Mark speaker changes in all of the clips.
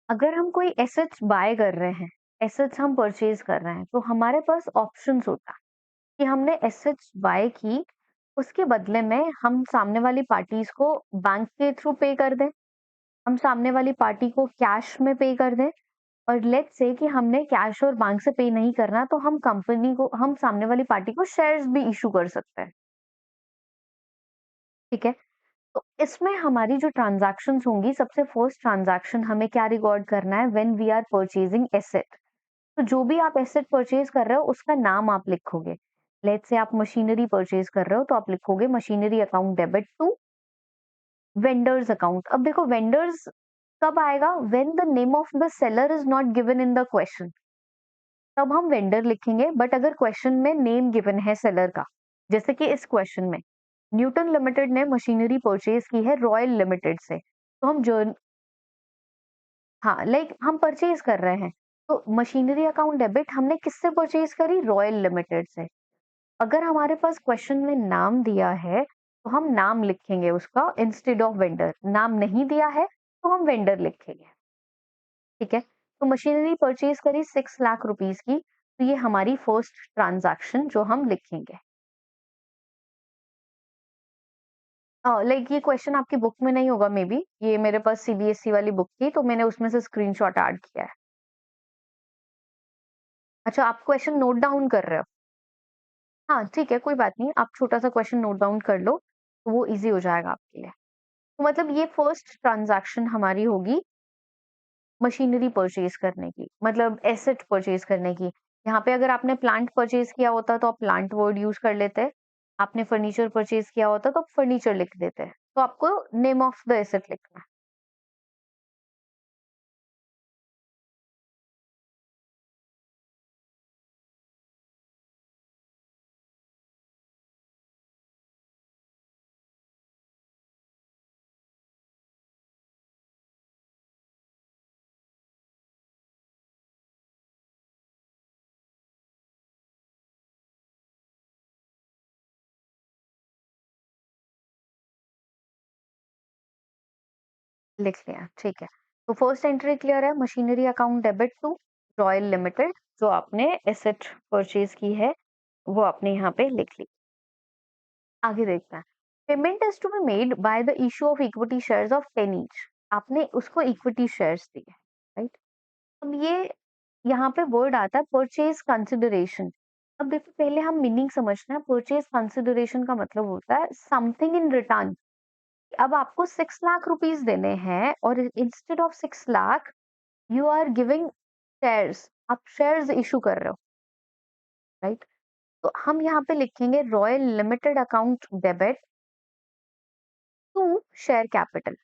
Speaker 1: अगर हम कोई एसेट्स बाय कर रहे हैं, एसेट्स हम परचेज कर रहे हैं, तो हमारे पास ऑप्शंस होता है कि हमने एसेट्स बाय की, उसके बदले में हम सामने वाली पार्टीज को बैंक के थ्रू पे कर दें, हम सामने वाली पार्टी को कैश में पे कर दें, और लेट्स से कि हमने कैश और बैंक से पे नहीं करना, तो हम सामने वाली पार्टी को शेयर्स भी इशू कर सकते हैं। ठीक है, तो इसमें हमारी जो ट्रांजैक्शंस होंगी, सबसे फर्स्ट ट्रांजैक्शन हमें क्या रिकॉर्ड करना है, when we are purchasing asset. तो जो भी आप एसेट परचेज कर रहे हो उसका नाम आप लिखोगे। लेट्स से आप मशीनरी परचेज कर रहे हो तो आप लिखोगे machinery account debit to vendors account. अब देखो वेंडर्स कब आएगा, when the name of the seller is not given in the question, तब हम वेंडर लिखेंगे। बट अगर क्वेश्चन में नेम गिवन है सेलर का, जैसे कि इस क्वेश्चन में न्यूटन लिमिटेड ने मशीनरी परचेज की है रॉयल लिमिटेड से, तो हम जो हाँ लाइक हम परचेज कर रहे हैं, तो मशीनरी अकाउंट डेबिट हमने किससे परचेज करी, रॉयल लिमिटेड से। अगर हमारे पास क्वेश्चन में नाम दिया है तो हम नाम लिखेंगे उसका इंस्टेड ऑफ वेंडर, नाम नहीं दिया है तो हम वेंडर लिखेंगे। ठीक है, तो मशीनरी परचेज करी 6 लाख रुपीज की, तो ये हमारी फर्स्ट ट्रांजैक्शन जो हम लिखेंगे। लाइक ये क्वेश्चन आपकी बुक में नहीं होगा मे बी, ये मेरे पास सीबीएसई वाली बुक थी तो मैंने उसमें से स्क्रीनशॉट ऐड किया है। अच्छा, आप क्वेश्चन नोट डाउन कर रहे हो? हाँ ठीक है, कोई बात नहीं, आप छोटा सा क्वेश्चन नोट डाउन कर लो तो वो इजी हो जाएगा आपके लिए। तो मतलब ये फर्स्ट ट्रांजैक्शन हमारी होगी मशीनरी परचेज करने की, मतलब एसेट परचेज करने की। यहाँ पे अगर आपने प्लांट परचेज किया होता तो आप प्लांट वर्ड यूज कर लेते, आपने फर्नीचर परचेज किया होता तो आप फर्नीचर लिख देते, तो आपको नेम ऑफ द एसेट लिखना है। लिख लिया, ठीक है। तो फर्स्ट एंट्री क्लियर है, machinery account debit to royal limited, जो आपने एसेट परचेज की है वो आपने यहाँ पे लिख ली। आगे देखते हैं, payment is to be made by the issue of equity shares of 10 each, आपने उसको इक्विटी शेयर्स दिए, राइट। अब ये यहाँ पे वर्ड आता है परचेज कंसिडरेशन। अब देखो पहले हम मीनिंग समझना है, परचेज कंसिडरेशन का मतलब होता है समथिंग इन रिटर्न। अब आपको 6 लाख रुपीज देने हैं और instead of 6 lakh you are giving shares, आप शेयर्स इशू कर रहे हो, राइट। तो हम यहाँ पे लिखेंगे royal limited account debit to share capital.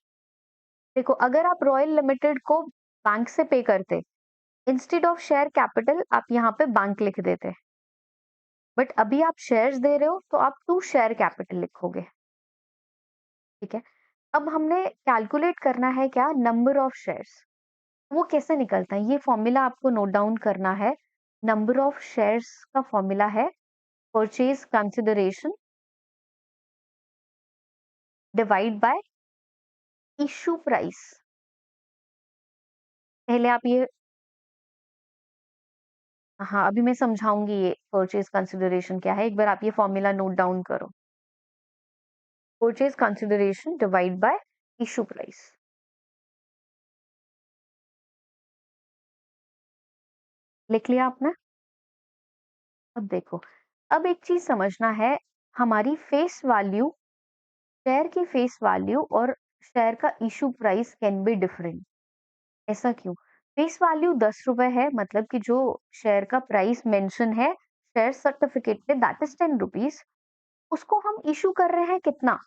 Speaker 1: देखो अगर आप रॉयल लिमिटेड को बैंक से पे करते, इंस्टेड ऑफ शेयर कैपिटल आप यहाँ पे बैंक लिख देते, बट अभी आप शेयर्स दे रहे हो तो आप टू शेयर कैपिटल लिखोगे। ठीक है, अब हमने कैलकुलेट करना है क्या, नंबर ऑफ शेयर्स। वो कैसे निकलता है, ये फॉर्मूला आपको नोट डाउन करना है। नंबर ऑफ शेयर्स का फॉर्मूला है purchase consideration divide by issue price. पहले आप ये, हाँ अभी मैं समझाऊंगी ये परचेज कंसिडरेशन क्या है, एक बार आप ये फॉर्मूला नोट डाउन करो। Purchase consideration divide by issue price, लिख लिया आपने। अब देखो, अब एक चीज समझना है, हमारी फेस वैल्यू, शेयर की फेस वैल्यू और शेयर का issue price can be different. ऐसा क्यों, फेस वैल्यू 10 रुपए है, मतलब कि जो शेयर का प्राइस मेंशन है शेयर सर्टिफिकेट पे दैट इज 10 रुपीज, उसको हम इशू कर रहे हैं कितना,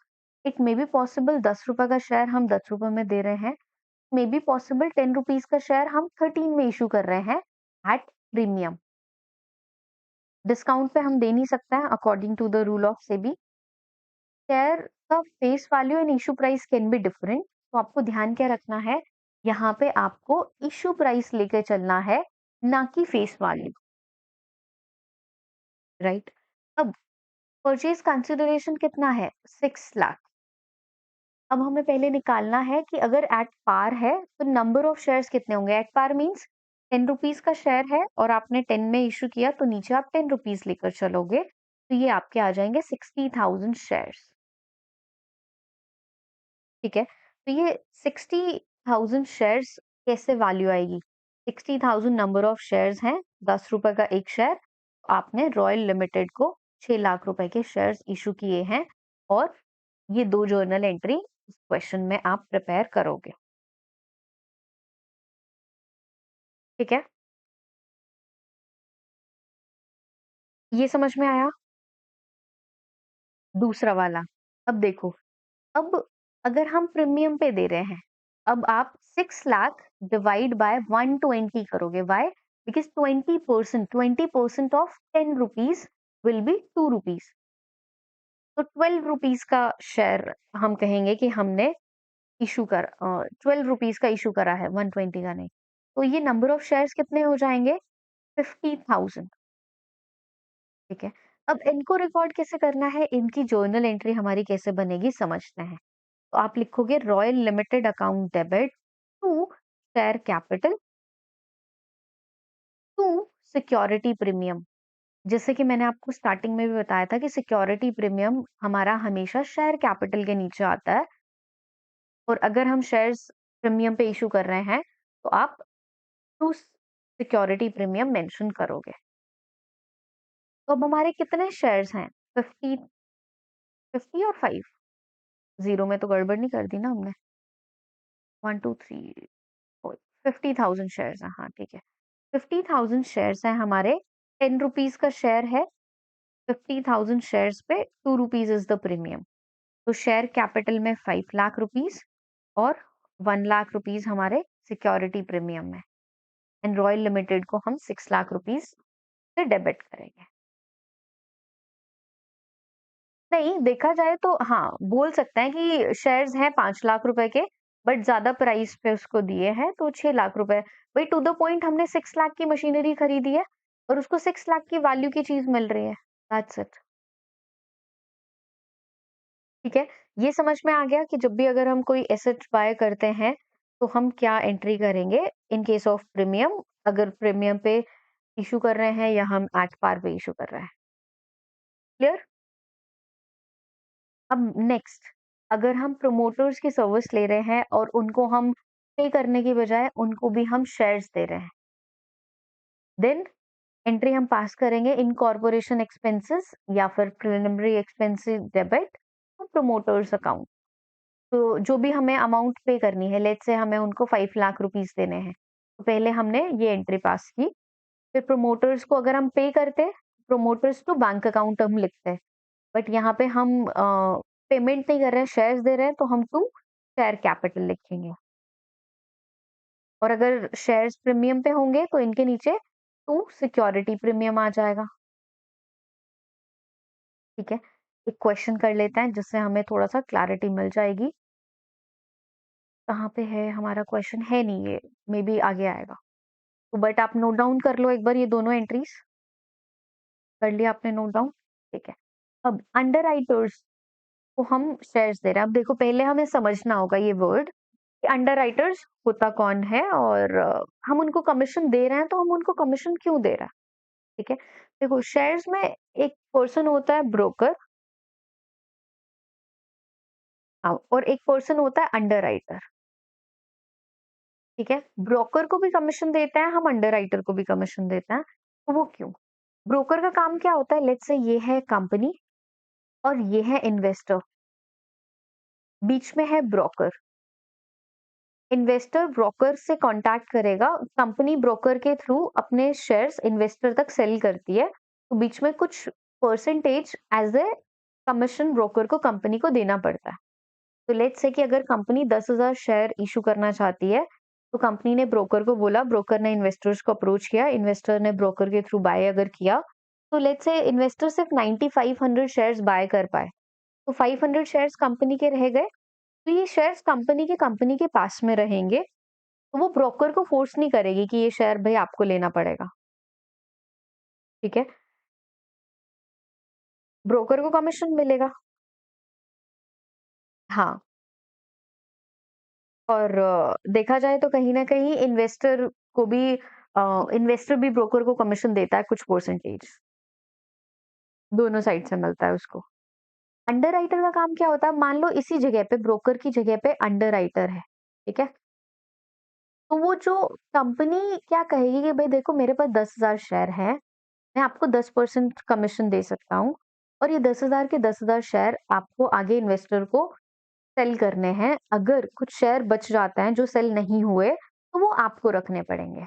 Speaker 1: इट मे बी पॉसिबल 10 रुपए का शेयर हम 10 रुपए में दे रहे हैं, मे बी पॉसिबल 10 रुपीज का शेयर हम 13 में इशू कर रहे हैं एट प्रीमियम। डिस्काउंट पे हम दे नहीं सकते हैं according to the rule of SEBI. Share का face value and issue price can be different, तो आपको ध्यान क्या रखना है, यहाँ पे आपको इशू प्राइस लेके चलना है, ना कि फेस वैल्यू, राइट। अब परचेज कंसिडरेशन कितना है, 6 लाख। अब हमें पहले निकालना है कि अगर एट पार है तो नंबर ऑफ शेयर्स कितने होंगे। एट पार मीन्स 10 रुपीज का शेयर है और आपने 10 में इशू किया तो नीचे आप 10 रुपीज लेकर चलोगे, तो ये आपके आ जाएंगे 60,000 शेयर्स। ठीक है, तो ये 60,000 शेयर्स कैसे वैल्यू आएगी। 60,000 नंबर ऑफ शेयर्स हैं, 10 रुपए का एक शेयर। आपने रॉयल लिमिटेड को 6 लाख रुपए के शेयर्स इशू किए हैं और ये दो जर्नल एंट्री इस क्वेश्चन में आप प्रिपेयर करोगे। ठीक है, ये समझ में आया। दूसरा वाला, अब देखो, अब अगर हम प्रीमियम पे दे रहे हैं, अब आप 6 लाख डिवाइड बाय 120 करोगे। Why? Because 20% of 10 rupees will be 2 rupees. तो 12 रुपीज का शेयर हम कहेंगे कि हमने इशू कर 12 रुपीज का इशू करा है, 120 का नहीं। तो ये नंबर ऑफ शेयर्स कितने हो जाएंगे? 50,000। ठीक है, अब इनको रिकॉर्ड कैसे करना है, इनकी जर्नल एंट्री हमारी कैसे बनेगी समझते हैं। तो आप लिखोगे royal limited account debit to share capital to security premium. जैसे कि मैंने आपको स्टार्टिंग में भी बताया था कि सिक्योरिटी प्रीमियम हमारा हमेशा शेयर कैपिटल के नीचे आता है, और अगर हम शेयर्स प्रीमियम पे इशू कर रहे हैं तो आप टू सिक्योरिटी प्रीमियम मेंशन करोगे। तो अब हमारे कितने शेयर्स हैं? 50, 50 और 5। जीरो में तो गड़बड़ नहीं कर दी ना हमने? 1 2 3 50,000 शेयर्स है, हाँ ठीक है। 50,000 शेयर्स है हमारे, 10 रुपीज का शेयर है। 50,000 शेयर्स पे 2 रुपीज इज द प्रीमियम। तो शेयर कैपिटल में 5 लाख रुपीज और 1 लाख रुपीज हमारे सिक्योरिटी प्रीमियम में, एंड रॉयल लिमिटेड को हम 6 लाख रुपीज से डेबिट करेंगे। नहीं, देखा जाए तो हाँ, बोल सकते हैं कि शेयर्स हैं 5 लाख रुपए के, बट ज्यादा प्राइस पे उसको दिए हैं तो 6 लाख रुपए। भाई टू द पॉइंट, हमने 6 लाख की मशीनरी खरीदी है और उसको 6 लाख की वैल्यू की चीज मिल रही है। That's it. ठीक है, ये समझ में आ गया कि जब भी अगर हम कोई एसेट बाय करते हैं तो हम क्या एंट्री करेंगे इन केस ऑफ प्रीमियम, अगर प्रीमियम पे इशू कर रहे हैं या हम एट पार पे इशू कर रहे हैं। क्लियर? अब नेक्स्ट, अगर हम प्रोमोटर्स की सर्विस ले रहे हैं और उनको हम पे करने की बजाय उनको भी हम शेयर्स दे रहे हैं, देन एंट्री हम पास करेंगे इन कॉर्पोरेशन एक्सपेंसेस या फिर प्रिलिमिनरी एक्सपेंसेस डेबिट तो प्रोमोटर्स अकाउंट। तो जो भी हमें अमाउंट पे करनी है, लेट्स से हमें उनको 5 लाख रुपीस देने हैं, तो पहले हमने ये एंट्री पास की। फिर प्रोमोटर्स को अगर हम पे करते, प्रोमोटर्स टू बैंक अकाउंट हम लिखते हैं, बट यहाँ पे हम पेमेंट नहीं कर रहे हैं, शेयर्स दे रहे हैं, तो हम टू शेयर कैपिटल लिखेंगे। और अगर शेयर्स प्रीमियम पे होंगे तो इनके नीचे टू सिक्योरिटी प्रीमियम आ जाएगा। ठीक है, एक क्वेश्चन कर लेते हैं जिससे हमें थोड़ा सा क्लैरिटी मिल जाएगी। कहाँ पे है हमारा क्वेश्चन? है नहीं ये, मे बी आगे आएगा। तो बट आप नोट डाउन कर लो एक बार ये दोनों एंट्रीज। कर लिया आपने नोट डाउन? ठीक है, अब अंडर राइटर्स को हम शेयर्स दे रहे हैं। अब देखो, पहले हमें समझना होगा ये वर्ड कि अंडर राइटर्स होता कौन है, और हम उनको कमीशन दे रहे हैं तो हम उनको कमीशन क्यों दे रहे हैं। ठीक है, देखो शेयर्स में एक पर्सन होता है ब्रोकर, और एक पर्सन होता है अंडर राइटर। ठीक है, ब्रोकर को भी कमीशन देते हैं हम, अंडर राइटर को भी कमीशन देते हैं। तो वो क्यों? ब्रोकर का काम क्या होता है? लेट्स से ये है कंपनी और ये है इन्वेस्टर, बीच में है ब्रोकर। इन्वेस्टर ब्रोकर से कांटेक्ट करेगा, कंपनी ब्रोकर के थ्रू अपने शेयर्स इन्वेस्टर तक सेल करती है, तो बीच में कुछ percentage as a commission broker को कंपनी को देना पड़ता है। तो लेट्स से कि अगर कंपनी 10,000 शेयर इशू करना चाहती है, तो कंपनी ने ब्रोकर को बोला, ब्रोकर ने इन्वेस्टर्स को अप्रोच किया, इन्वेस्टर ने ब्रोकर के थ्रू बाय अगर किया, तो लेट्स से इन्वेस्टर सिर्फ 9500 शेयर्स बाय कर पाए, तो 500 शेयर्स कंपनी के रह गए। तो ये शेयर्स कंपनी के पास में रहेंगे, तो वो ब्रोकर को फोर्स नहीं करेगी कि ये शेयर भाई आपको लेना पड़ेगा। ठीक है, ब्रोकर को कमीशन मिलेगा। हाँ, और देखा जाए तो कहीं न कहीं इन्वेस्टर भी ब्रोकर को कमीशन देता है कुछ परसेंटेज, दोनों साइड से मिलता है उसको। अंडरराइटर का काम क्या होता है? मान लो इसी जगह पे ब्रोकर की जगह पे अंडरराइटर है, ठीक है? तो वो जो कंपनी क्या कहेगी कि भई देखो मेरे पास 10,000 शेयर हैं, मैं आपको 10% कमीशन दे सकता हूँ और ये 10,000 के 10,000 शेयर आपको आगे इन्वेस्टर को सेल करने हैं। अगर कुछ शेयर बच जाते हैं जो सेल नहीं हुए, तो वो आपको रखने पड़ेंगे।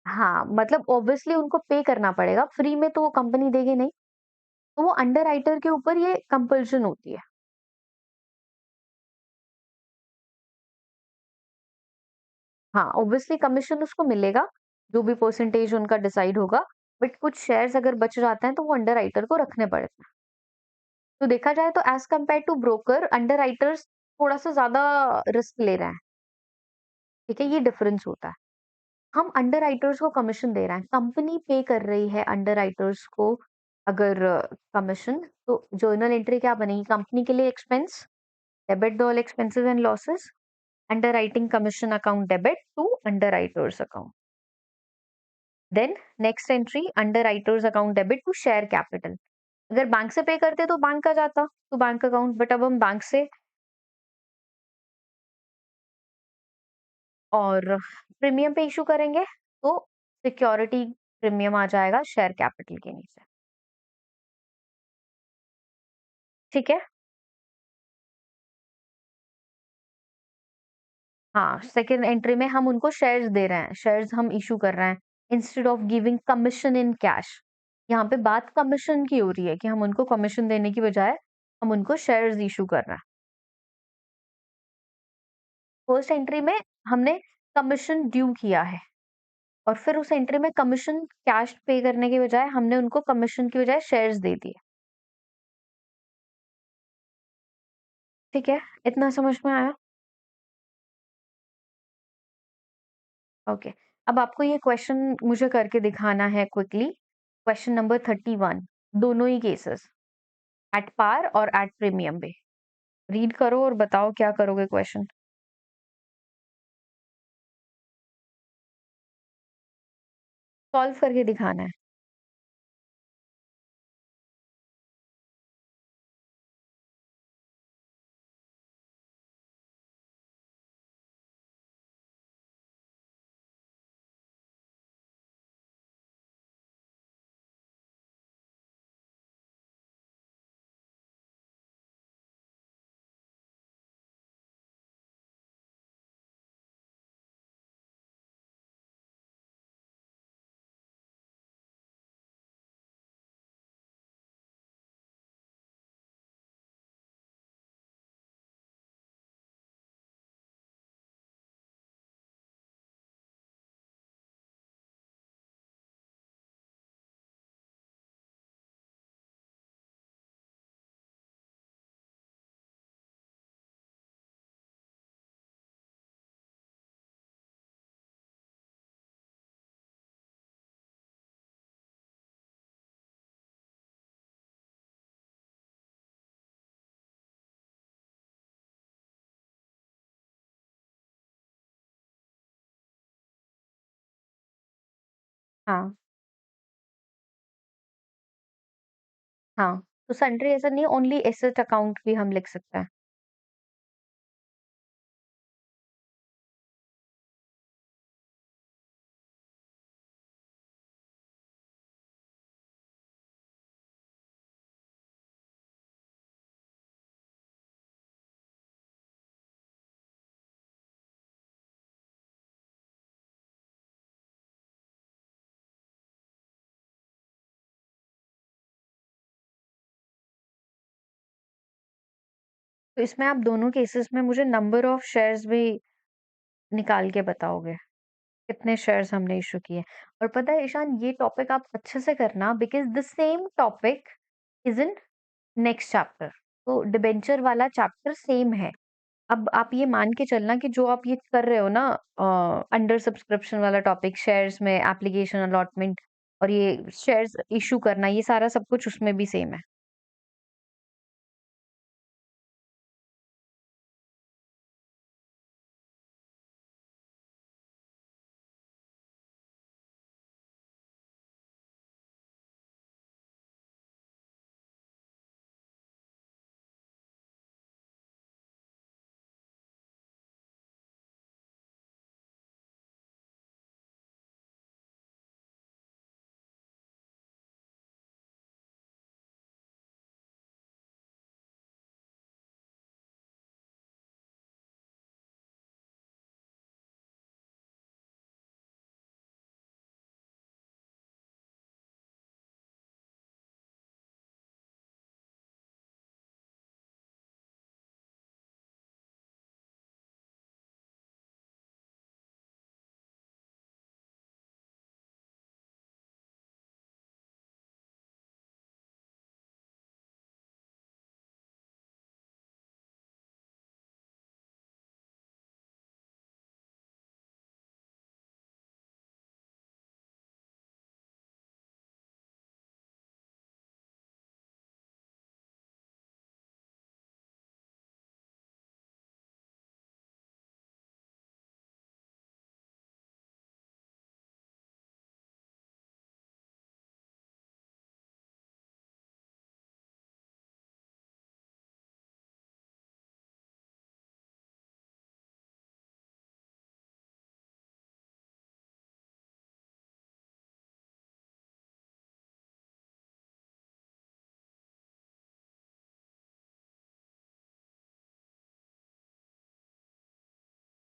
Speaker 1: हाँ, मतलब ऑब्वियसली उनको पे करना पड़ेगा, फ्री में तो वो कंपनी देगी नहीं। तो वो अंडरराइटर के ऊपर ये कंपल्शन होती है। हाँ, ऑब्वियसली कमीशन उसको मिलेगा, जो भी परसेंटेज उनका डिसाइड होगा, बट कुछ शेयर्स अगर बच जाते हैं तो वो अंडरराइटर को रखने पड़ते हैं। तो देखा जाए तो as compare to broker underwriters थोड़ा-सा ज़्यादा रिस्क ले रहे हैं, ठीक है? ये डिफरेंस होता है। हम अंडरराइटर्स को कमीशन दे रहे हैं, कंपनी पे कर रही है अंडरराइटर्स को अगर कमीशन, तो जर्नल एंट्री क्या बनेगी? कंपनी के लिए expense, debit all expenses and losses, underwriting commission account debit to underwriters account. Then next entry underwriters account debit to share capital. अगर बैंक से पे करते तो बैंक का जाता तो बैंक अकाउंट, बट अब हम बैंक से और प्रीमियम पे इशू करेंगे तो सिक्योरिटी प्रीमियम आ जाएगा शेयर कैपिटल के नीचे। ठीक है? हाँ, सेकंड एंट्री में हम उनको शेयर्स दे रहे हैं, शेयर्स हम इश्यू कर रहे हैं instead of giving commission in cash. यहाँ पे बात कमीशन की हो रही है कि हम उनको कमीशन देने की बजाय हम उनको शेयर्स इश्यू कर रहे हैं। फर्स्ट एंट्री में हमने कमीशन ड्यू किया है और फिर उस एंट्री में कमीशन कैश पे करने की बजाय हमने उनको कमीशन की बजाय शेयर्स दे दिए। ठीक है? इतना समझ में आया? ओके। अब आपको ये क्वेश्चन मुझे करके दिखाना है क्विकली। क्वेश्चन नंबर 31, दोनों ही केसेस, एट पार और एट प्रीमियम पे। रीड करो और बताओ क्या करोगे क्वेश्चन। सॉल्व करके दिखाना है। हाँ, हाँ। तो सन्ड्री ऐसा नहीं, ओनली एसेट अकाउंट भी हम लिख सकते हैं। तो इसमें आप दोनों केसेस में मुझे नंबर ऑफ शेयर्स भी निकाल के बताओगे, कितने शेयर्स हमने इश्यू किए। और पता है ईशान, ये टॉपिक आप अच्छे से करना because the same topic is in next chapter. तो डिबेंचर वाला चैप्टर सेम है। अब आप ये मान के चलना कि जो आप ये कर रहे हो ना, अंडर सब्सक्रिप्शन वाला टॉपिक, शेयर्स में एप्लीकेशन अलॉटमेंट और ये शेयर्स इश्यू करना, ये सारा सब कुछ उसमें भी सेम है।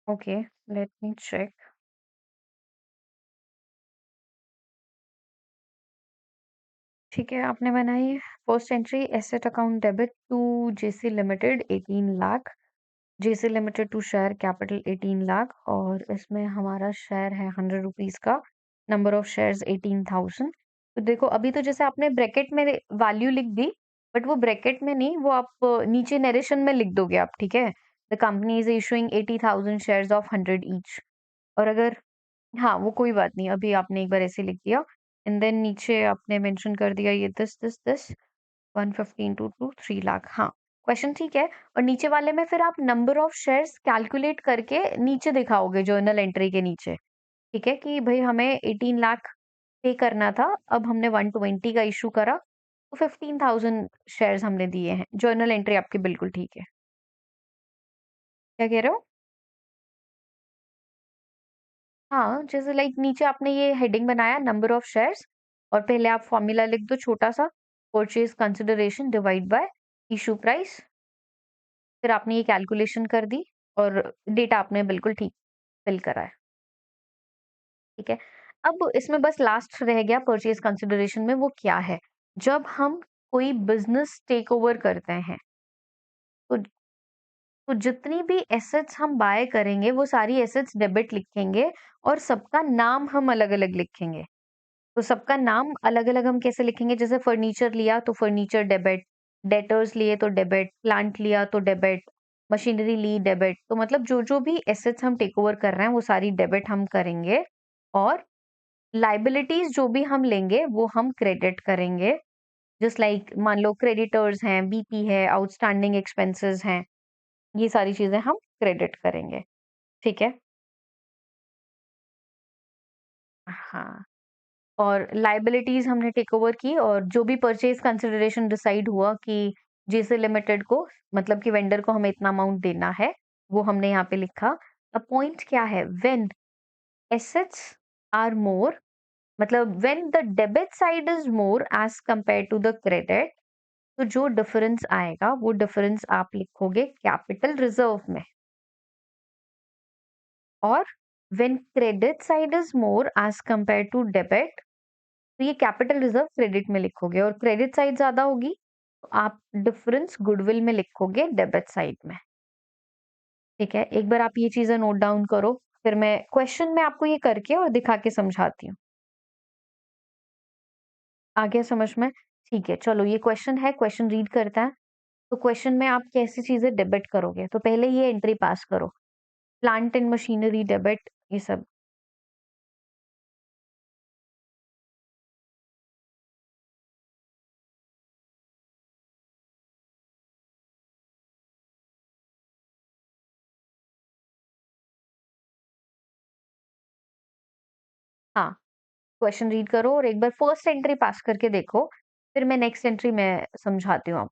Speaker 1: Okay, let me check. ठीक है, आपने बनाई first entry asset account debit to JC limited 18 lakh, JC limited to share capital 18 lakh, और इसमें हमारा शेयर है 100 रुपीज का, नंबर ऑफ शेयर्स 18,000। तो देखो अभी तो जैसे आपने ब्रैकेट में वैल्यू लिख दी, बट वो ब्रैकेट में नहीं, वो आप नीचे नरेशन में लिख दोगे आप, ठीक है। The company is issuing 80,000 shares of 100 each. और अगर, हाँ वो कोई बात नहीं, अभी आपने एक बार ऐसे लिख दिया, एंड देन नीचे आपने मेंशन कर दिया ये दिस 115 टू 3 लाख। हाँ, क्वेश्चन ठीक है। और नीचे वाले में फिर आप नंबर ऑफ शेयर्स कैलकुलेट करके नीचे दिखाओगे जर्नल एंट्री के नीचे, ठीक है, कि भाई हमें 18 लाख पे करना था, अब हमने 120 का इशू करा, तो 15,000 शेयर्स हमने दिए हैं। जर्नल एंट्री आपकी बिल्कुल ठीक है। क्या कह रहे हो? हाँ, जैसे लाइक नीचे आपने ये हेडिंग बनाया नंबर ऑफ शेयर्स, और पहले आप फॉर्मूला लिख दो छोटा सा, purchase consideration divide by issue price. फिर आपने ये कैलकुलेशन कर दी, और डेटा आपने बिल्कुल ठीक फिल करा है, ठीक है। अब इसमें बस लास्ट रह गया परचेज कंसिडरेशन में, वो क्या है? जब हम कोई बिजनेस टेक ओवर करते हैं, तो जितनी भी एसेट्स हम बाय करेंगे वो सारी एसेट्स डेबिट लिखेंगे, और सबका नाम हम अलग अलग लिखेंगे। तो सबका नाम अलग अलग हम कैसे लिखेंगे? जैसे फर्नीचर लिया तो फर्नीचर डेबिट, डेटर्स लिए तो डेबिट, प्लांट लिया तो डेबिट, मशीनरी ली डेबिट। तो मतलब जो जो भी एसेट्स हम टेक ओवर कर रहे हैं वो सारी डेबिट हम करेंगे, और लाइबिलिटीज जो भी हम लेंगे वो हम क्रेडिट करेंगे। जस्ट लाइक मान लो क्रेडिटर्स हैं, बीपी है, आउटस्टैंडिंग एक्सपेंसेस हैं, ये सारी चीजें हम क्रेडिट करेंगे, ठीक है। हाँ, और लाइबिलिटीज हमने टेक ओवर की, और जो भी परचेज कंसिडरेशन डिसाइड हुआ कि जेसे लिमिटेड को, मतलब कि वेंडर को हमें इतना अमाउंट देना है, वो हमने यहाँ पे लिखा। अब पॉइंट क्या है? व्हेन एसेट्स आर मोर, मतलब when the debit side is more as compare to the credit, तो जो डिफरेंस आएगा वो डिफरेंस आप लिखोगे कैपिटल रिजर्व में। और when credit side is more as compare to debit, तो ये कैपिटल रिजर्व क्रेडिट में लिखोगे, और क्रेडिट साइड ज्यादा होगी तो आप डिफरेंस गुडविल में लिखोगे डेबिट साइड में, ठीक है। एक बार आप ये चीजें नोट डाउन करो, फिर मैं क्वेश्चन में आपको ये करके और दिखा के समझाती हूँ। आ गया समझ में? ठीक है, चलो ये क्वेश्चन है, क्वेश्चन रीड करता है। तो क्वेश्चन में आप कैसी चीजें डेबिट करोगे? तो पहले ये एंट्री पास करो, प्लांट एंड मशीनरी डेबिट, ये सब। हाँ, क्वेश्चन रीड करो और एक बार फर्स्ट एंट्री पास करके देखो, फिर मैं नेक्स्ट एंट्री में समझाती हूँ।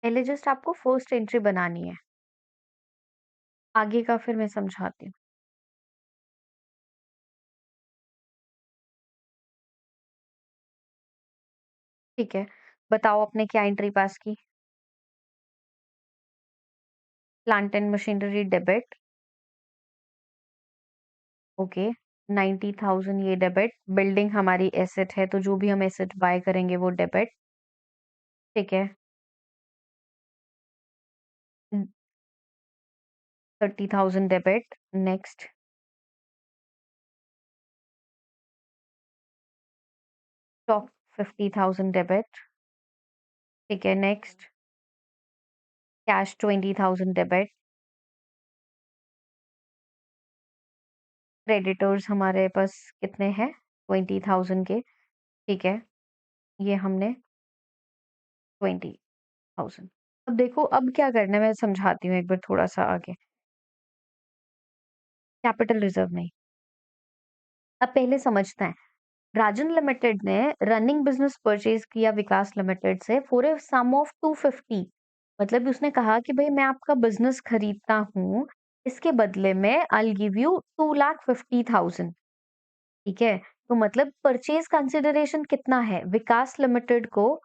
Speaker 1: पहले जस्ट आपको फर्स्ट एंट्री बनानी है, आगे का फिर मैं समझाती हूँ। ठीक है, बताओ आपने क्या एंट्री पास की? Plant and machinery debit, okay, 90,000 ये डेबिट। बिल्डिंग हमारी एसेट है, तो जो भी हम एसेट बाय करेंगे वो डेबिट, ठीक है। 30,000 डेबिट। नेक्स्ट, स्टॉक 50,000 डेबिट, ठीक है। Next, cash 20,000 debit. क्रेडिटर्स हमारे पास कितने हैं? 20,000 के, ठीक है। ये हमने 20,000। अब देखो, अब क्या करना है मैं समझाती हूँ एक बार थोड़ा सा आगे। कैपिटल रिजर्व नहीं, अब पहले समझते हैं। राजन लिमिटेड ने रनिंग बिजनेस परचेज किया विकास लिमिटेड से फॉर ए सम ऑफ 250। मतलब उसने कहा कि भाई मैं आपका बिजनेस खरीदता हूँ, इसके बदले में आई गिव यू 2,50,000, ठीक है। तो मतलब परचेज कंसिडरेशन कितना है? विकास लिमिटेड को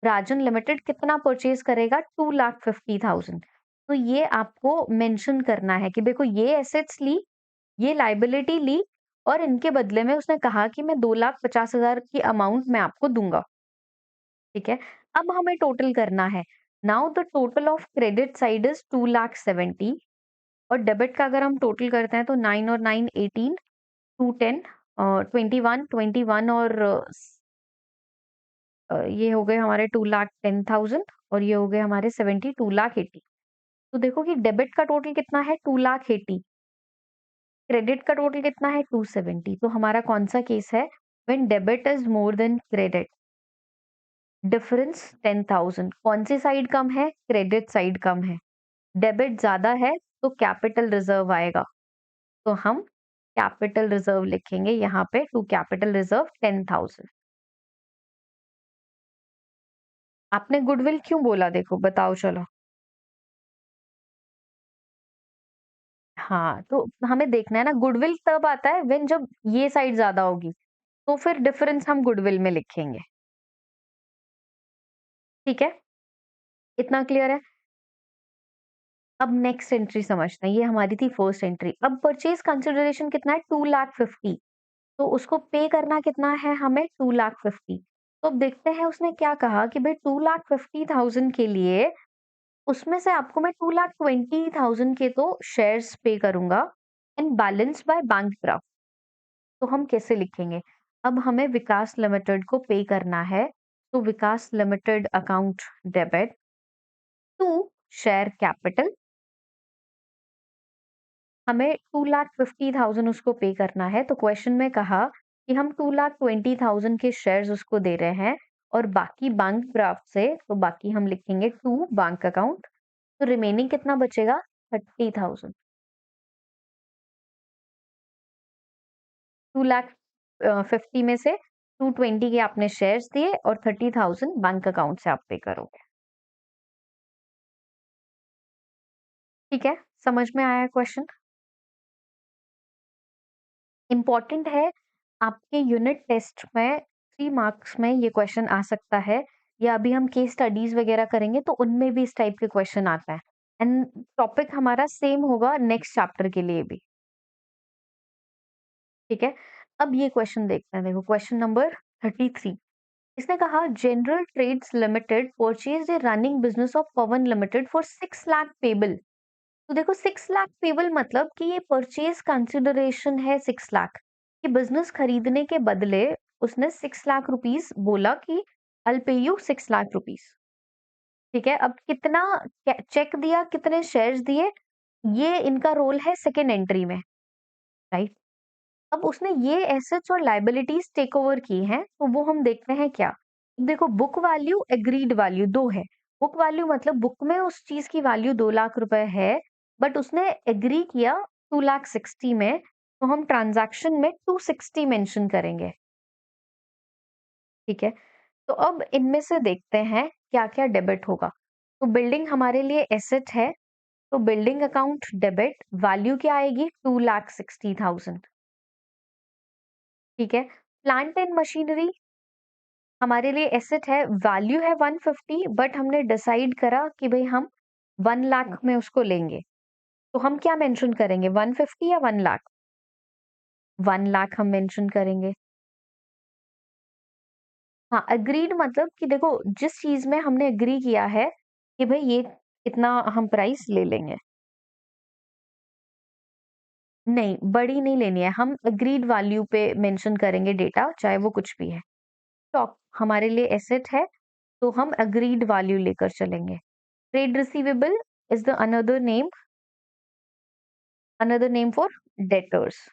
Speaker 1: राजन लिमिटेड कितना परचेज करेगा? 2,50,000। तो ये आपको मेंशन करना है कि देखो ये एसेट्स ली, ये लाइबिलिटी ली, और इनके बदले में उसने कहा कि मैं 2,50,000 की अमाउंट मैं आपको दूंगा, ठीक है। अब हमें टोटल करना है। Now the total of credit side is 2,70,000, और डेबिट का अगर हम टोटल करते हैं तो 9 और 9 18, 210, 21 और ये हो गए हमारे 2,10,000, और ये हो गए हमारे 70, 2,80,000। तो देखो कि डेबिट का टोटल कितना है? 2,80,000। क्रेडिट का टोटल कितना है? 270। तो हमारा कौन सा केस है? When debit is more than credit, difference 10,000। कौन सी साइड कम है? क्रेडिट साइड कम है। डेबिट ज्यादा है तो कैपिटल रिजर्व आएगा, तो हम कैपिटल रिजर्व लिखेंगे यहाँ पे, टू कैपिटल रिजर्व 10,000। आपने गुडविल क्यों बोला? देखो बताओ चलो। हाँ, तो हमें देखना है ना, गुडविल तब आता है व्हेन जब ये साइड ज्यादा होगी, तो फिर डिफरेंस हम गुडविल में लिखेंगे, ठीक है। इतना क्लियर है? अब नेक्स्ट एंट्री समझते हैं। ये हमारी थी फर्स्ट एंट्री। अब परचेज कंसिडरेशन कितना है? 2,50,000। तो उसको पे करना कितना है हमें? 2,50,000। तो अब देखते हैं उसने क्या कहा कि भाई 2,50,000 के लिए उसमें से आपको मैं 2,20,000 के तो शेयर्स पे करूंगा, and balance by bank draft. तो हम कैसे लिखेंगे? अब हमें विकास लिमिटेड को पे करना है, तो Vikas limited account debit to share capital, हमें 2,50,000 उसको पे करना है। तो क्वेश्चन में कहा कि हम 2,20,000 के शेयर्स उसको दे रहे हैं, और बाकी बैंक ड्राफ्ट से, तो बाकी हम लिखेंगे टू बैंक अकाउंट। तो रिमेनिंग कितना बचेगा? 30,000। 2,50,000 में से 220 के आपने शेयर्स दिए, और 30,000 बैंक अकाउंट से आप पे करोगे, ठीक है। समझ में आया क्वेश्चन? इम्पॉर्टेंट है, आपके यूनिट टेस्ट में 3 मार्क्स में ये क्वेश्चन आ सकता है, या अभी हम केस स्टडीज वगैरह करेंगे तो उनमें भी इस टाइप के क्वेश्चन आता है। एंड टॉपिक हमारा सेम होगा नेक्स्ट चैप्टर के लिए भी, ठीक है। अब ये क्वेश्चन देखते हैं। देखो क्वेश्चन नंबर 33। इसने कहा general trades limited purchase a running business of Pawan limited for 6 lakh payable. तो देखो 6 लाख पेबल मतलब कि ये परचेज कंसिडरेशन है 6 लाख, कि बिजनेस खरीदने के बदले उसने 6 लाख रुपीस बोला कि I'll pay you 6 lakh rupees, ठीक है। अब कितना चेक दिया, कितने शेयर्स दिए, ये इनका रोल है सेकेंड एंट्री में, राइट। अब उसने ये एसेट्स और लाइबिलिटीज टेक ओवर की हैं, तो वो हम देखते हैं क्या। देखो बुक वैल्यू एग्रीड वैल्यू दो है। बुक वैल्यू मतलब बुक में उस चीज की वैल्यू 2 लाख रुपए है, बट उसने एग्री किया 2,60,000 में, तो हम ट्रांजैक्शन में 260 मेंशन करेंगे, ठीक है। तो अब इनमें से देखते हैं क्या क्या डेबिट होगा। तो बिल्डिंग हमारे लिए एसेट है, तो बिल्डिंग अकाउंट डेबिट, वैल्यू क्या आएगी? 2,60,000, ठीक है। प्लांट एंड मशीनरी हमारे लिए एसेट है, वैल्यू है 150, बट हमने डिसाइड करा कि भाई हम 1 लाख में उसको लेंगे, तो हम क्या मेंशन करेंगे, 150 या 1 लाख? 1 लाख हम मेंशन करेंगे। हाँ, एग्रीड मतलब कि देखो जिस चीज़ में हमने एग्री किया है कि भई ये इतना हम प्राइस ले लेंगे। नहीं, बड़ी नहीं लेनी है, हम एग्रीड वैल्यू पे मेंशन करेंगे डेटा, चाहे वो कुछ भी है। स्टॉक हमारे लिए एसेट है, तो हम एग्रीड वैल्यू लेकर चलेंगे। Trade receivable is the another name for debtors,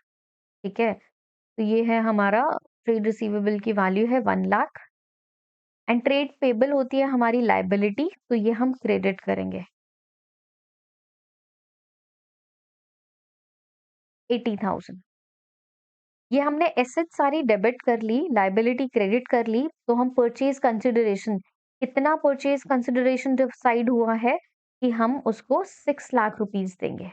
Speaker 1: ठीक है? तो ये है हमारा ट्रेड रिसीवेबल की वैल्यू है 1 लाख एंड ट्रेड पेबल होती है हमारी लायबिलिटी, तो ये हम क्रेडिट करेंगे 80,000। ये हमने एसेट सारी डेबिट कर ली, लायबिलिटी क्रेडिट कर ली, तो हम परचेज कंसिडरेशन, कितना परचेज कंसिडरेशन डिसाइड हुआ है कि हम उसको 6 लाख रुपीस देंगे।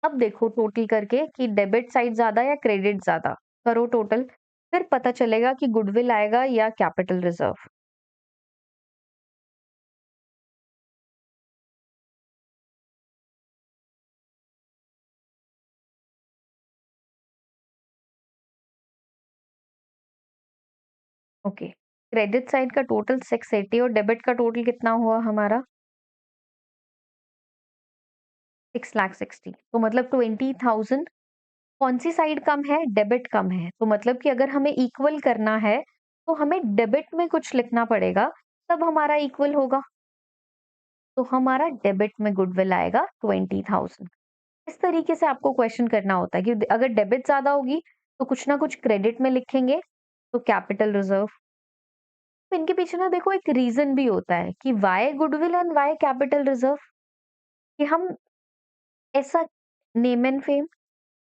Speaker 1: अब देखो टोटल करके कि डेबिट साइड ज्यादा या क्रेडिट ज्यादा, करो टोटल, फिर पता चलेगा कि गुडविल आएगा या capital reserve. Okay, credit side का टोटल 680 और डेबिट का टोटल कितना हुआ हमारा 6,60,000, तो मतलब 20,000। कौन सी साइड कम है, डेबिट कम है, तो मतलब कि अगर हमें इक्वल करना है तो हमें डेबिट में कुछ लिखना पड़ेगा, तब हमारा इक्वल होगा। तो हमारा डेबिट में गुडविल आएगा 20,000। इस तरीके से आपको क्वेश्चन करना होता है कि अगर डेबिट ज्यादा होगी तो कुछ ना कुछ क्रेडिट में लिखेंगे, तो कैपिटल रिजर्व। तो इनके पीछे ना देखो एक रीजन भी होता है कि why goodwill and why capital reserve, कि हम ऐसा नेम एंड फेम।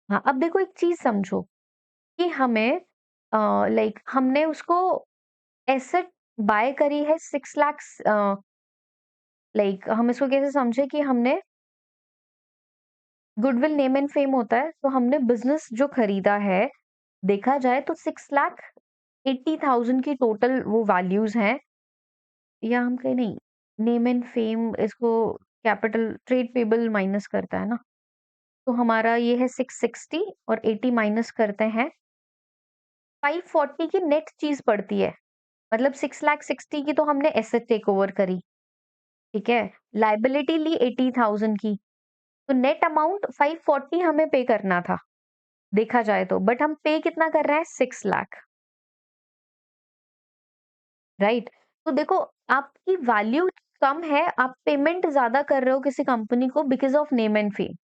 Speaker 1: हाँ, अब देखो एक चीज समझो कि हमें लाइक हमने उसको एसेट बाय करी है 6 लाख, लाइक हम इसको कैसे समझे कि हमने गुडविल नेम एंड फेम होता है, तो हमने बिजनेस जो खरीदा है, देखा जाए तो 6,80,000 की टोटल वो वैल्यूज हैं, या हम कहीं नहीं, नेम एंड फेम इसको कैपिटल ट्रेड पेबल माइनस करता है ना, तो हमारा ये है 660 और 80 माइनस करते हैं 540 की नेट चीज पड़ती है। मतलब 6,60,000 की तो हमने एसेट टेक ओवर करी, ठीक है, लाइबिलिटी ली 80,000 की, तो नेट अमाउंट 540 हमें पे करना था देखा जाए तो, बट हम पे कितना कर रहे हैं 6 लाख, राइट? तो देखो आपकी वैल्यू कम है, आप पेमेंट ज्यादा कर रहे हो किसी कंपनी को because of name and fame,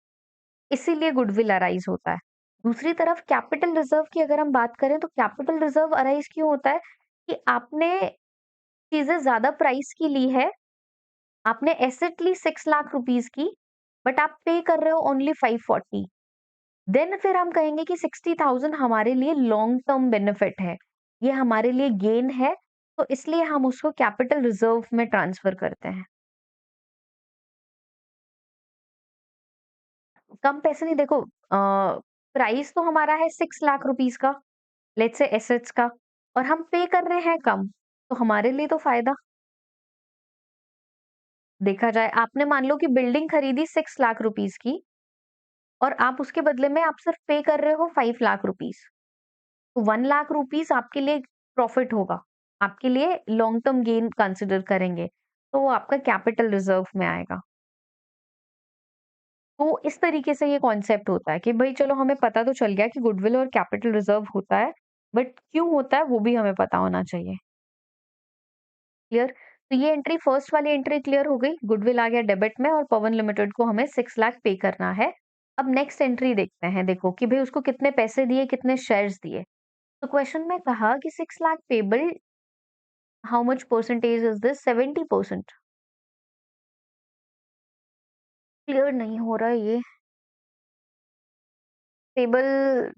Speaker 1: इसीलिए गुडविल अराइज होता है। दूसरी तरफ कैपिटल रिजर्व की अगर हम बात करें, तो कैपिटल रिजर्व अराइज क्यों होता है कि आपने चीजें ज्यादा प्राइस की ली है, आपने एसेट ली 6 लाख रुपीस की, बट आप पे कर रहे हो ओनली 540, देन फिर हम कहेंगे कि 60,000 हमारे लिए लॉन्ग टर्म बेनिफिट है, ये हमारे लिए गेन है, तो इसलिए हम उसको कैपिटल रिजर्व में ट्रांसफर करते हैं। कम पैसे नहीं, देखो प्राइस तो हमारा है 6 लाख रुपीस का, लेट्स से एसेट्स का, और हम पे कर रहे हैं कम, तो हमारे लिए तो फायदा। देखा जाए आपने मान लो कि बिल्डिंग खरीदी 6 लाख रुपीस की, और आप उसके बदले में आप सिर्फ पे कर रहे हो 5 लाख रुपीस, तो 1 लाख रुपीस आपके लिए प्रॉफिट होगा, आपके लिए लॉन्ग टर्म गेन कंसिडर करेंगे, तो वो आपका कैपिटल रिजर्व में आएगा। तो इस तरीके से ये कॉन्सेप्ट होता है कि भाई चलो हमें पता तो चल गया कि गुडविल और कैपिटल रिजर्व होता है, बट क्यों होता है वो भी हमें पता होना चाहिए। क्लियर? तो ये एंट्री, फर्स्ट वाली एंट्री क्लियर हो गई, गुडविल आ गया डेबिट में और पवन लिमिटेड को हमें 6 लाख पे करना है। अब नेक्स्ट एंट्री देखते हैं, देखो कि भाई उसको कितने पैसे दिए, कितने शेयर्स दिए। तो क्वेश्चन में कहा कि 6 lakh payable, how much percentage is this, 70%। Clear नहीं हो रहा है ये, पेबल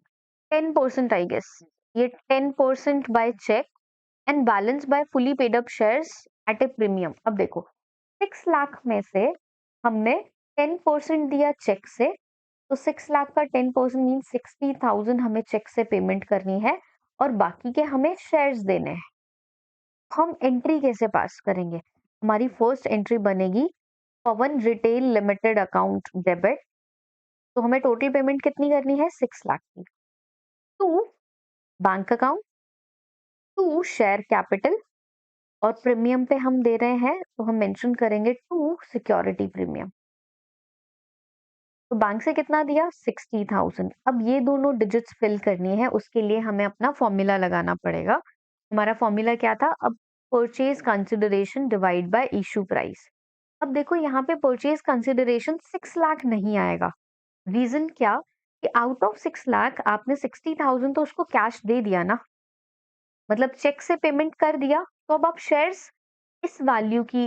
Speaker 1: 10% आई गेस, ये 10% by cheque and balance by fully paid up shares at a premium. अब देखो 6 लाख में से हमने 10% दिया चेक से, तो 6 लाख का 10% मीन 60,000 हमें चेक से पेमेंट करनी है, और बाकी के हमें शेयर्स देने हैं। हम एंट्री कैसे पास करेंगे, हमारी फर्स्ट एंट्री बनेगी पवन रिटेल लिमिटेड अकाउंट डेबिट, तो हमें टोटल पेमेंट कितनी करनी है? 6 लाख की। To bank account, to share capital, और प्रीमियम पे हम दे रहे हैं तो हम मेंशन करेंगे टू सिक्योरिटी प्रीमियम। तो बैंक से कितना दिया? 60,000। अब ये दोनों डिजिट्स फिल करनी है, उसके लिए हमें अपना फॉर्मूला लगाना पड़ेगा। हमारा फॉर्मूला क्या था? अब purchase consideration divide by issue price. अब देखो यहाँ पे परचेज कंसिडरेशन 6 लाख नहीं आएगा। रीजन क्या? कि आउट ऑफ 6 लाख आपने 60,000 तो उसको कैश दे दिया ना, मतलब चेक से पेमेंट कर दिया, तो अब आप शेयर्स इस वैल्यू की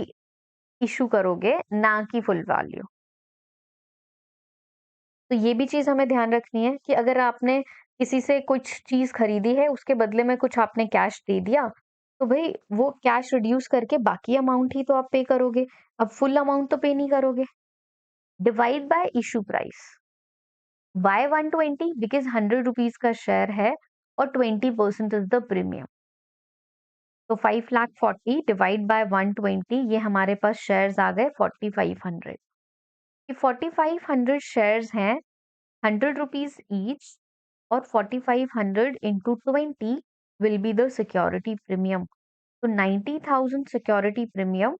Speaker 1: इशू करोगे, ना कि फुल वैल्यू। तो ये भी चीज हमें ध्यान रखनी है कि अगर आपने किसी से कुछ चीज खरीदी है, उसके बदले में कुछ आपने कैश दे दिया, तो भाई वो कैश रिड्यूस करके बाकी अमाउंट ही तो आप पे करोगे, अब फुल अमाउंट तो पे नहीं करोगे। Divide by issue price. By 120 because 100 rupees का शेयर है और 20% इज द प्रीमियम। तो 5,40,000 डिवाइड बाय 120, ये हमारे पास शेयर्स आ गए 4,500। ये 4,500 शेयर्स हैं, 100 रुपीज ईच, और 4,500 into 20 will be the security premium. तो 90,000 सिक्योरिटी प्रीमियम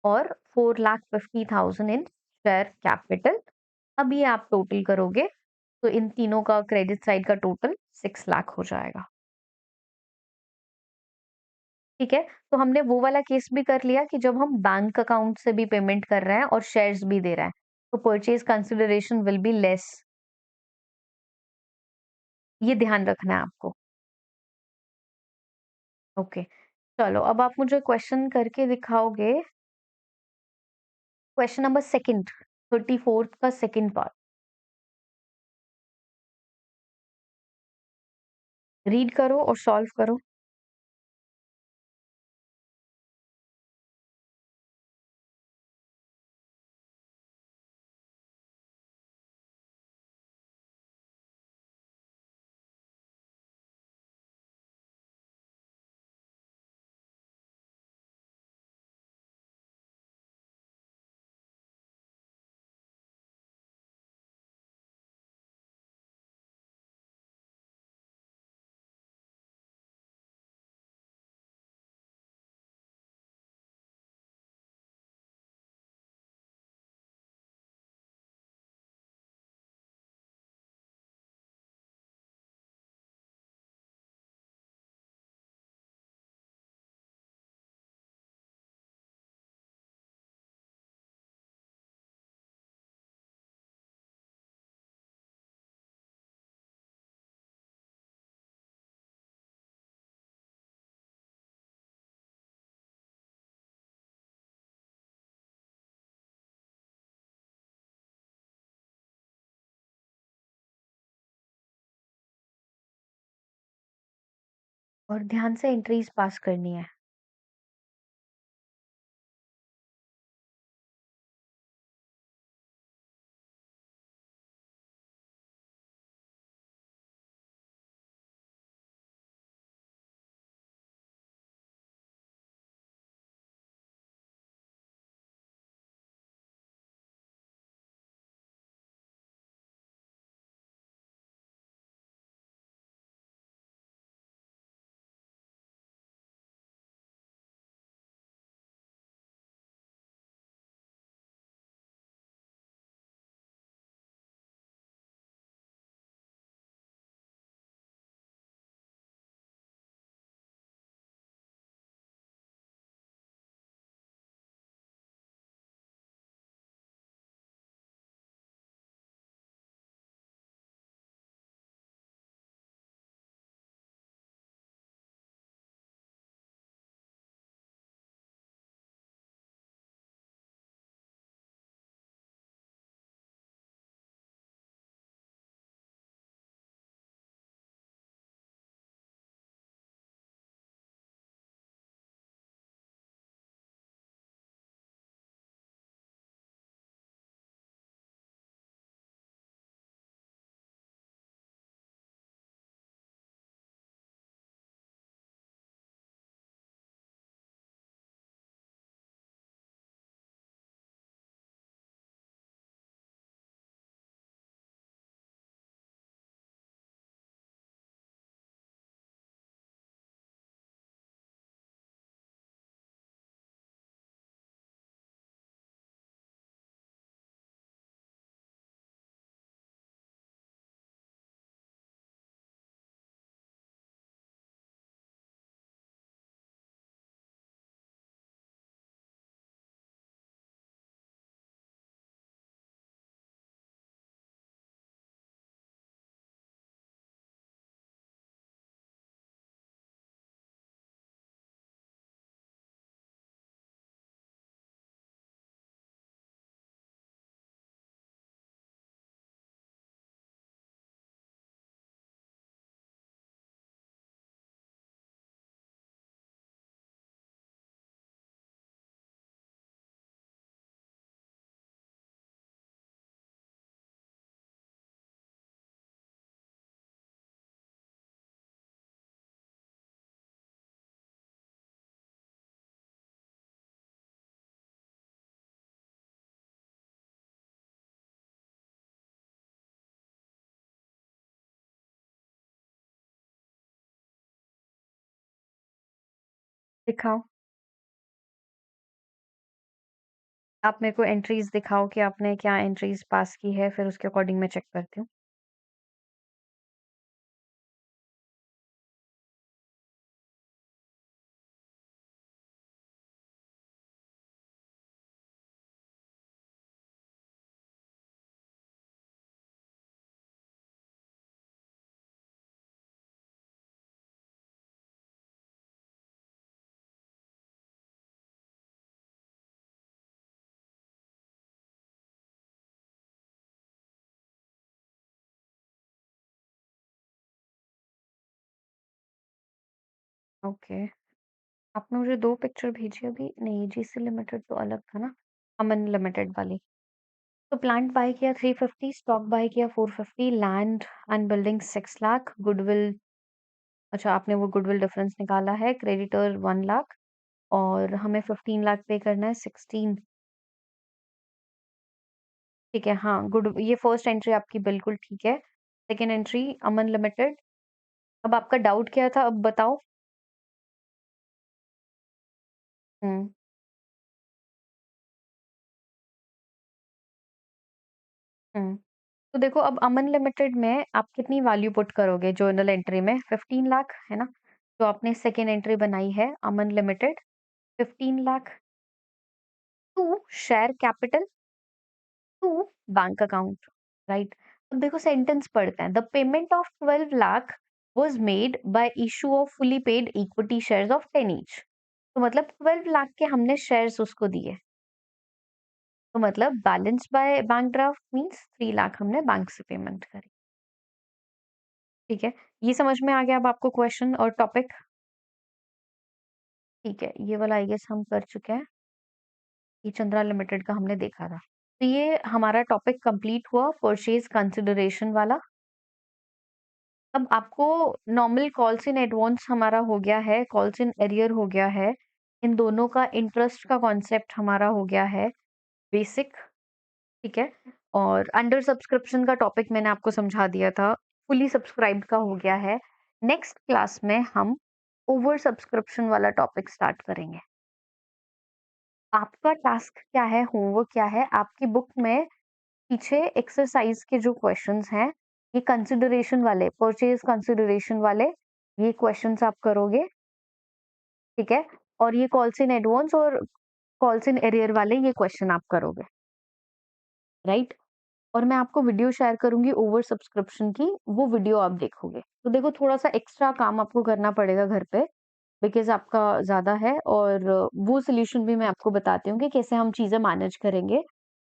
Speaker 1: और 4,50,000 इन शेयर कैपिटल। अब ये आप टोटल करोगे तो इन तीनों का क्रेडिट साइड का टोटल 6 लाख हो जाएगा। ठीक है, तो हमने वो वाला केस भी कर लिया कि जब हम बैंक अकाउंट से भी पेमेंट कर रहे हैं और शेयर्स भी दे रहे हैं, तो purchase consideration will be less. ये ध्यान रखना है आपको। ओके, चलो अब आप मुझे क्वेश्चन करके दिखाओगे। क्वेश्चन नंबर सेकंड, 34th का सेकंड पार्ट। रीड करो और सॉल्व करो। और ध्यान से एंट्रीज पास करनी है। दिखाओ। आप मेरे को एंट्रीज दिखाओ कि आपने क्या एंट्रीज पास की है, फिर उसके अकॉर्डिंग मैं चेक करती हूँ। ओके, आपने मुझे 2 पिक्चर भेजी अभी। नहीं, जीसी लिमिटेड तो अलग था ना, अमन लिमिटेड वाली। तो प्लांट बाय किया 350, स्टॉक बाय किया 450, land and building 6 lakh, goodwill, अच्छा आपने वो गुडविल डिफरेंस निकाला है, क्रेडिटर 1 लाख और हमें 15 लाख पे करना है, 16। ठीक है, हाँ, गुड, ये फर्स्ट एंट्री आपकी बिल्कुल ठीक है। सेकंड एंट्री अमन लिमिटेड। अब आपका डाउट क्या था, अब बताओ? हुँ, हुँ। तो देखो, अब अमन लिमिटेड में आप कितनी वैल्यू पुट करोगे जर्नल एंट्री में? 15 लाख, है ना? तो आपने सेकंड एंट्री बनाई है Aman limited 15 lakh to share capital to bank account, right? अब देखो सेंटेंस पढ़ते हैं। The payment of 12 lakh was made by issue of fully paid equity shares of 10 each. तो मतलब 12 लाख के हमने शेयर्स उसको दिए। तो मतलब balance by bank draft means 3 lakh हमने बैंक से पेमेंट करी। ठीक है, ये समझ में आ गया अब आपको क्वेश्चन और टॉपिक? ठीक है, ये वाला आई गेस हम कर चुके हैं। ये चंद्रा लिमिटेड का हमने देखा था। तो ये हमारा टॉपिक कंप्लीट हुआ परचेज कंसिडरेशन वाला। अब आपको नॉर्मल कॉल्स इन एडवांस हमारा हो गया है, कॉल्स इन एरियर हो गया है। इन दोनों का इंटरेस्ट का कॉन्सेप्ट हमारा हो गया है बेसिक, ठीक है? और अंडर सब्सक्रिप्शन का टॉपिक मैंने आपको समझा दिया था, फुली सब्सक्राइब्ड का हो गया है। नेक्स्ट क्लास में हम ओवर सब्सक्रिप्शन वाला टॉपिक स्टार्ट करेंगे। आपका टास्क क्या है, होमवर्क क्या है? आपकी बुक में पीछे एक्सरसाइज के जो क्वेश्चंस हैं, ये कंसिडरेशन वाले, परचेज कंसिडरेशन वाले, ये क्वेश्चंस आप करोगे, ठीक है? और ये कॉल्स इन एडवांस और कॉल्स इन एरियर वाले ये क्वेश्चन आप करोगे, राइट? और मैं आपको वीडियो शेयर करूंगी ओवर सब्सक्रिप्शन की, वो वीडियो आप देखोगे। तो देखो, थोड़ा सा एक्स्ट्रा काम आपको करना पड़ेगा घर पे, बिकॉज आपका ज्यादा है, और वो सोल्यूशन भी मैं आपको बताती हूँ कि कैसे हम चीजें मैनेज करेंगे